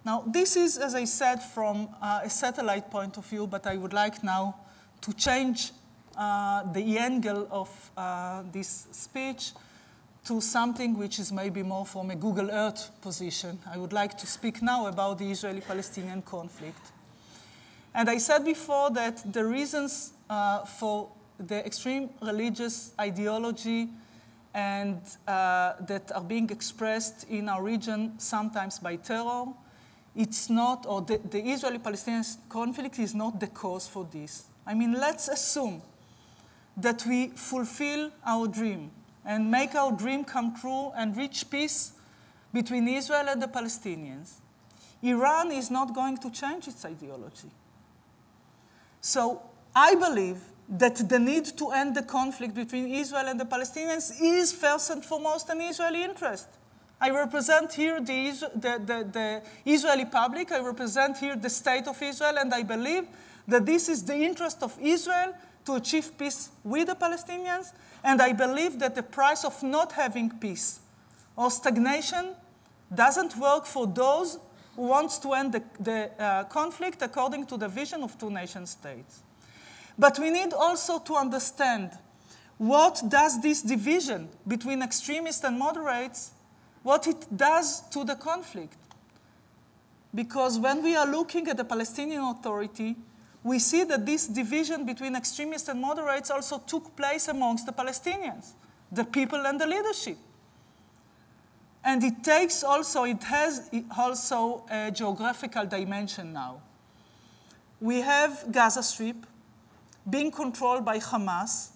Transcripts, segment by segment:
Now, this is, as I said, from a satellite point of view, but I would like now to change the angle of this speech to something which is maybe more from a Google Earth position. I would like to speak now about the Israeli-Palestinian conflict. And I said before that the reasons for the extreme religious ideology and that are being expressed in our region sometimes by terror, it's not, or the Israeli-Palestinian conflict is not the cause for this. I mean, let's assume that we fulfill our dream and make our dream come true and reach peace between Israel and the Palestinians. Iran is not going to change its ideology. So I believe that the need to end the conflict between Israel and the Palestinians is first and foremost an Israeli interest. I represent here the Israeli public, I represent here the state of Israel, and I believe that this is the interest of Israel to achieve peace with the Palestinians, and I believe that the price of not having peace or stagnation doesn't work for those who want to end the conflict according to the vision of two nation states. But we need also to understand what does this division between extremists and moderates, what it does to the conflict. Because when we are looking at the Palestinian Authority, we see that this division between extremists and moderates also took place amongst the Palestinians, the people and the leadership. And it has also a geographical dimension now. We have Gaza Strip being controlled by Hamas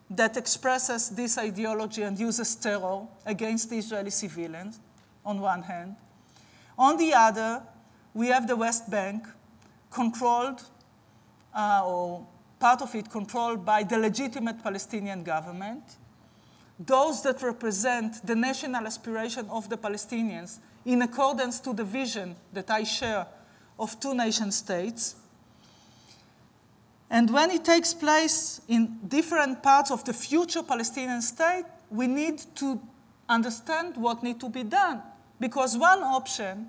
that expresses this ideology and uses terror against Israeli civilians, on one hand. On the other, we have the West Bank controlled, or part of it controlled by the legitimate Palestinian government, those that represent the national aspiration of the Palestinians in accordance to the vision that I share of two nation states. And when it takes place in different parts of the future Palestinian state, we need to understand what needs to be done. Because one option,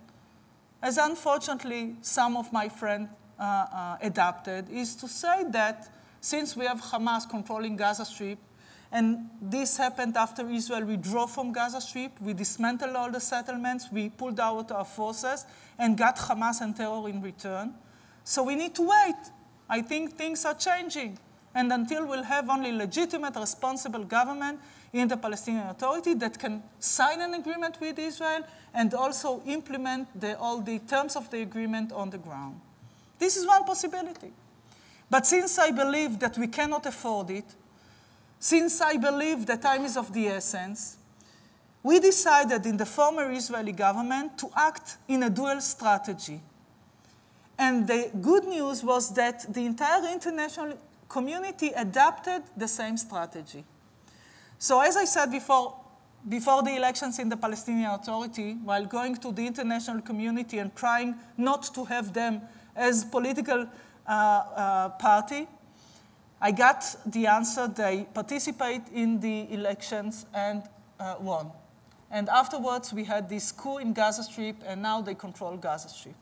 as unfortunately some of my friends adapted, is to say that since we have Hamas controlling Gaza Strip, and this happened after Israel withdrew from Gaza Strip, we dismantled all the settlements, we pulled out our forces, and got Hamas and terror in return. So we need to wait. I think things are changing. And until we'll have only legitimate, responsible government in the Palestinian Authority that can sign an agreement with Israel and also implement all the terms of the agreement on the ground. This is one possibility. But since I believe that we cannot afford it, since I believe that time is of the essence, we decided in the former Israeli government to act in a dual strategy. And the good news was that the entire international community adapted the same strategy. So as I said before the elections in the Palestinian Authority, while going to the international community and trying not to have them as political party, I got the answer. They participate in the elections and won. And afterwards, we had this coup in Gaza Strip, and now they control Gaza Strip.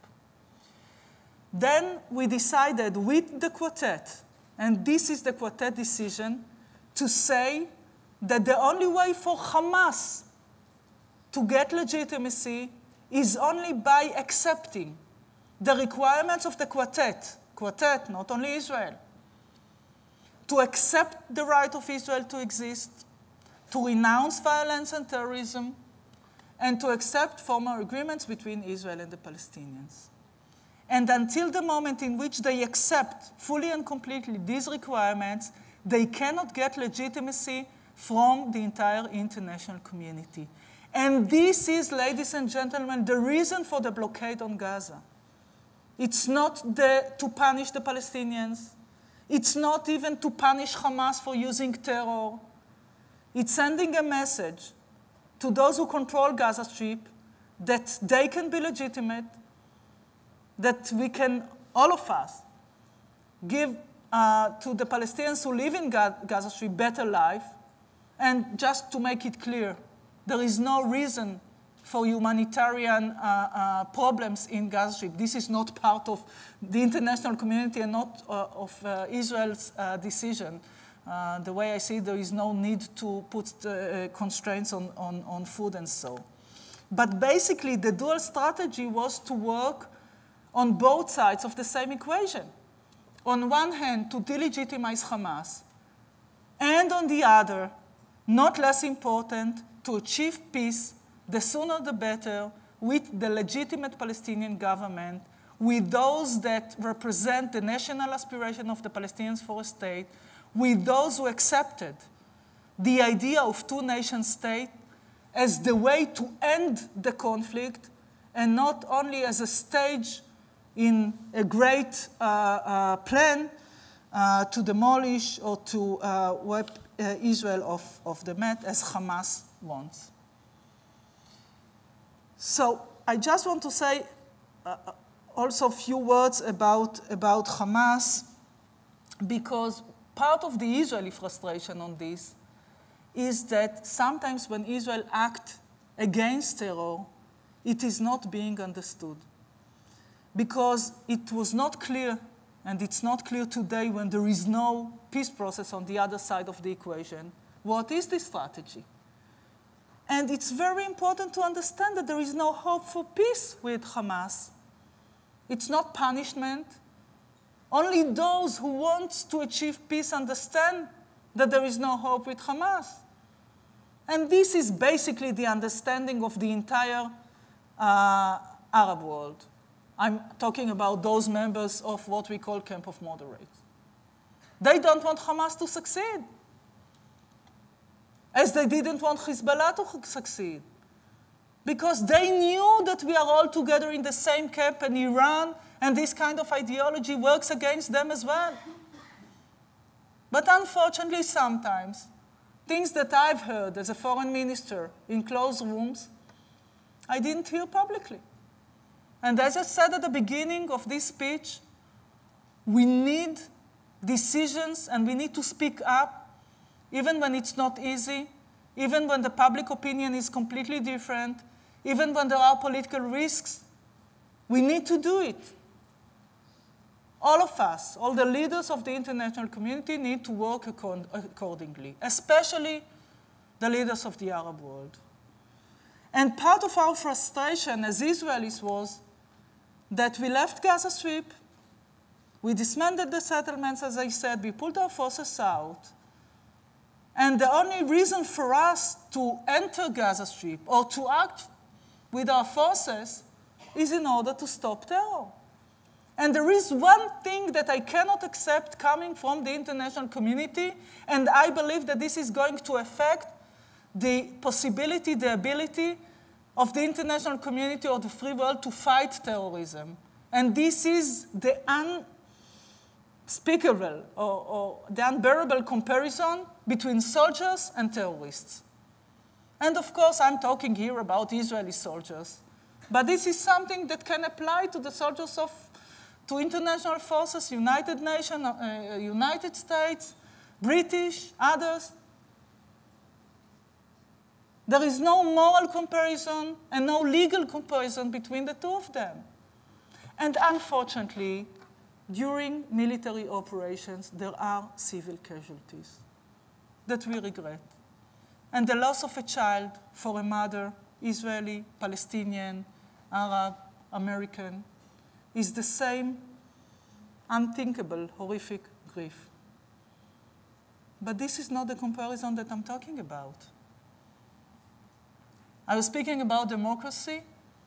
Then we decided with the quartet, and this is the quartet decision, to say that the only way for Hamas to get legitimacy is only by accepting the requirements of the quartet, not only Israel, to accept the right of Israel to exist, to renounce violence and terrorism, and to accept formal agreements between Israel and the Palestinians. And until the moment in which they accept fully and completely these requirements, they cannot get legitimacy from the entire international community. And this is, ladies and gentlemen, the reason for the blockade on Gaza. It's not to punish the Palestinians. It's not even to punish Hamas for using terror. It's sending a message to those who control Gaza Strip that they can be legitimate, that we can, all of us, give to the Palestinians who live in Gaza Strip better life. And just to make it clear, there is no reason for humanitarian problems in Gaza Strip. This is not part of the international community and not of Israel's decision. The way I see it, there is no need to put constraints on food and so. But basically, the dual strategy was to work on both sides of the same equation. On one hand, to delegitimize Hamas, and on the other, not less important, to achieve peace, the sooner the better, with the legitimate Palestinian government, with those that represent the national aspiration of the Palestinians for a state, with those who accepted the idea of two-nation state as the way to end the conflict, and not only as a stage in a great plan to demolish or to wipe Israel off the map, as Hamas wants. So I just want to say also a few words about Hamas, because part of the Israeli frustration on this is that sometimes when Israel acts against terror, it is not being understood. Because it was not clear, and it's not clear today when there is no peace process on the other side of the equation, what is the strategy? And it's very important to understand that there is no hope for peace with Hamas. It's not punishment. Only those who want to achieve peace understand that there is no hope with Hamas. And this is basically the understanding of the entire Arab world. I'm talking about those members of what we call Camp of Moderates. They don't want Hamas to succeed, as they didn't want Hezbollah to succeed, because they knew that we are all together in the same camp, and Iran and this kind of ideology works against them as well. But unfortunately, sometimes, things that I've heard as a foreign minister in closed rooms, I didn't hear publicly. And as I said at the beginning of this speech, we need decisions and we need to speak up, even when it's not easy, even when the public opinion is completely different, even when there are political risks. We need to do it. All of us, all the leaders of the international community need to work accordingly, especially the leaders of the Arab world. And part of our frustration as Israelis was that we left Gaza Strip, we dismantled the settlements, as I said, we pulled our forces out, and the only reason for us to enter Gaza Strip or to act with our forces is in order to stop terror. And there is one thing that I cannot accept coming from the international community, and I believe that this is going to affect the possibility, the ability of the international community or the free world to fight terrorism. And this is the unspeakable or the unbearable comparison between soldiers and terrorists. And of course, I'm talking here about Israeli soldiers. But this is something that can apply to the soldiers to international forces, United Nations, United States, British, others. There is no moral comparison and no legal comparison between the two of them. And unfortunately, during military operations, there are civil casualties that we regret. And the loss of a child for a mother, Israeli, Palestinian, Arab, American, is the same unthinkable, horrific grief. But this is not the comparison that I'm talking about. I was speaking about democracy.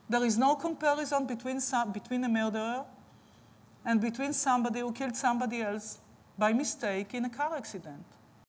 There is no comparison between a murderer and between somebody who killed somebody else by mistake in a car accident.